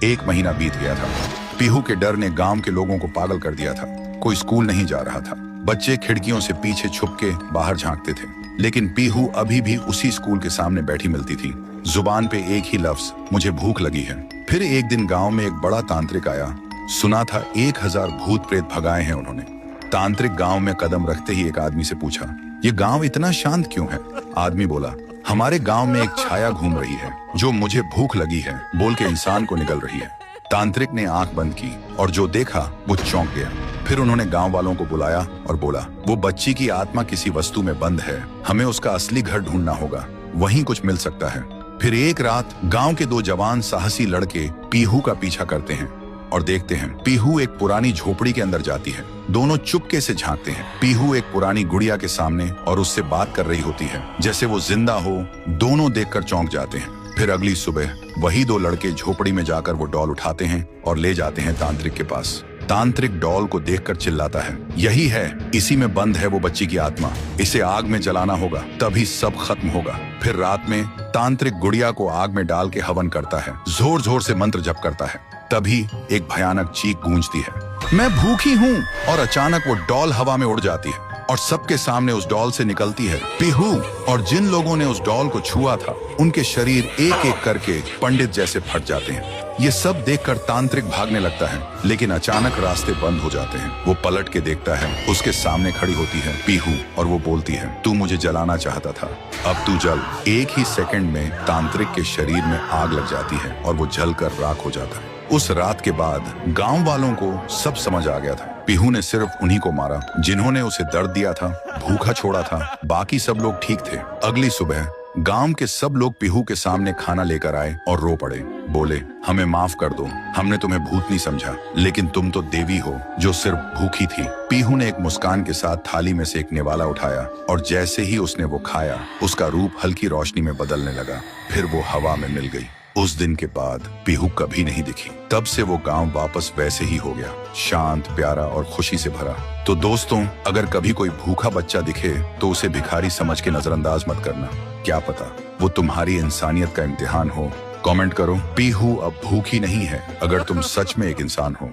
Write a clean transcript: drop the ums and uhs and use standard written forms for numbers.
1 महीना बीत गया था। पीहू के डर ने गांव के लोगों को पागल कर दिया था। कोई स्कूल नहीं जा रहा था। बच्चे खिड़कियों से पीछे छुप के बाहर झांकते थे, लेकिन पीहू अभी भी उसी स्कूल के सामने बैठी मिलती थी। जुबान पे एक ही लफ्ज, मुझे भूख लगी है। फिर एक दिन गांव में एक बड़ा तांत्रिक आया। सुना था 1000 भूत प्रेत भगाए हैं उन्होंने। तांत्रिक गांव में कदम रखते ही एक आदमी से पूछा, ये गांव इतना शांत क्यों है? आदमी बोला, हमारे गांव में एक छाया घूम रही है जो मुझे भूख लगी है बोल के इंसान को निगल रही है। तांत्रिक ने आंख बंद की और जो देखा वो चौंक गया। फिर उन्होंने गांव वालों को बुलाया और बोला, वो बच्ची की आत्मा किसी वस्तु में बंद है, हमें उसका असली घर ढूंढना होगा, वहीं कुछ मिल सकता है। फिर एक रात गांव के 2 जवान साहसी लड़के पीहू का पीछा करते हैं और देखते हैं पीहू एक पुरानी झोपड़ी के अंदर जाती है। दोनों चुपके से झांकते हैं। पीहू एक पुरानी गुड़िया के सामने और उससे बात कर रही होती है जैसे वो जिंदा हो। दोनों देखकर चौंक जाते हैं। फिर अगली सुबह वही 2 लड़के झोपड़ी में जाकर वो डॉल उठाते हैं और ले जाते हैं तांत्रिक के पास। तांत्रिक डॉल को देखकर चिल्लाता है, यही है, इसी में बंद है वो बच्ची की आत्मा, इसे आग में जलाना होगा तभी सब खत्म होगा। फिर रात में तांत्रिक गुड़िया को आग में डाल के हवन करता है, जोर जोर से मंत्र जप करता है। तभी एक भयानक चीख गूंजती है, मैं भूखी हूँ, और अचानक वो डॉल हवा में उड़ जाती है और सबके सामने उस डॉल से निकलती है पीहू। और जिन लोगों ने उस डॉल को छुआ था उनके शरीर एक एक करके पंडित जैसे फट जाते हैं। ये सब देखकर तांत्रिक भागने लगता है, लेकिन अचानक रास्ते बंद हो जाते हैं। वो पलट के देखता है, उसके सामने खड़ी होती है पीहू और वो बोलती है, तू मुझे जलाना चाहता था, अब तू जल। एक ही सेकंड में तांत्रिक के शरीर में आग लग जाती है और वो जलकर राख हो जाता है। उस रात के बाद गांव वालों को सब समझ आ गया था। पीहू ने सिर्फ उन्हीं को मारा जिन्होंने उसे दर्द दिया था, भूखा छोड़ा था, बाकी सब लोग ठीक थे। अगली सुबह गांव के सब लोग पीहू के सामने खाना लेकर आए और रो पड़े। बोले, हमें माफ कर दो, हमने तुम्हें भूत नहीं समझा, लेकिन तुम तो देवी हो जो सिर्फ भूखी थी। पीहू ने एक मुस्कान के साथ थाली में से एक निवाला उठाया और जैसे ही उसने वो खाया, उसका रूप हल्की रोशनी में बदलने लगा। फिर वो हवा में मिल गई। उस दिन के बाद पीहू कभी नहीं दिखी। तब से वो गांव वापस वैसे ही हो गया, शांत, प्यारा और खुशी से भरा। तो दोस्तों, अगर कभी कोई भूखा बच्चा दिखे तो उसे भिखारी समझ के नजरअंदाज मत करना। क्या पता वो तुम्हारी इंसानियत का इम्तिहान हो। कमेंट करो, पीहू अब भूखी नहीं है, अगर तुम सच में एक इंसान हो।